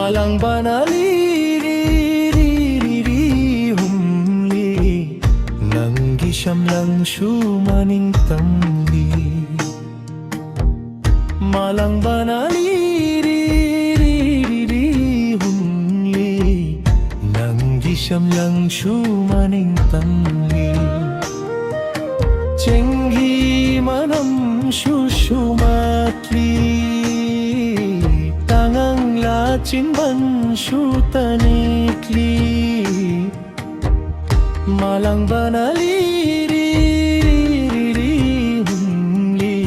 Malang banaliri humli Nanggi siyam lang shumaning tamli Malang banaliri humli Nanggi siyam lang shumaning tamli Cenghi manam shushumatli Tangang lacin ban shutanikli Malang banaliri humli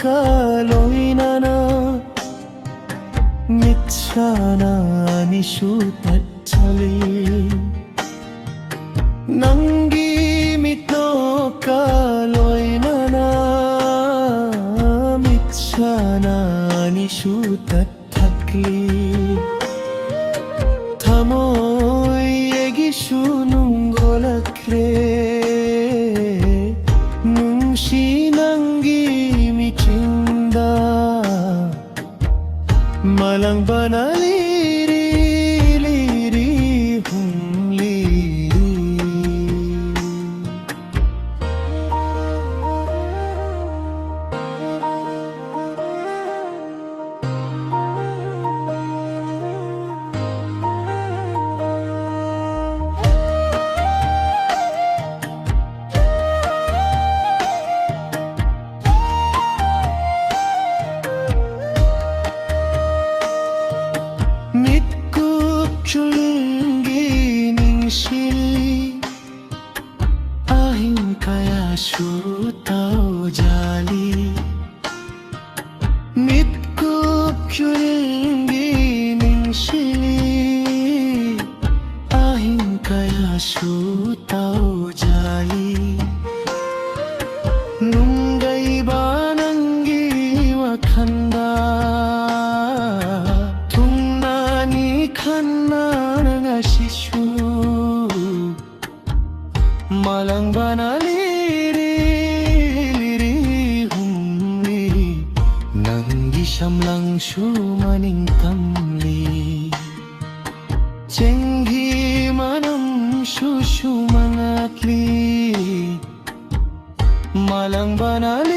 Kaloinana Nitsana nisutachali Nangi mitno kaloinana Mitsana nisutachakli Thamoy egisunungolakre Nungsi nangi cinta Malang banaliri humli Chulungi ningsili Ahim kaya sutau jali Mitkup chulungi ningsili Ahim kaya sutau jali Nunggay bananggi wakanda Tungnani kanna shishu Malang banaliri humli Nanggi siyam lang shumaning tamli Cenghi manam shushumangatli Malang banaliri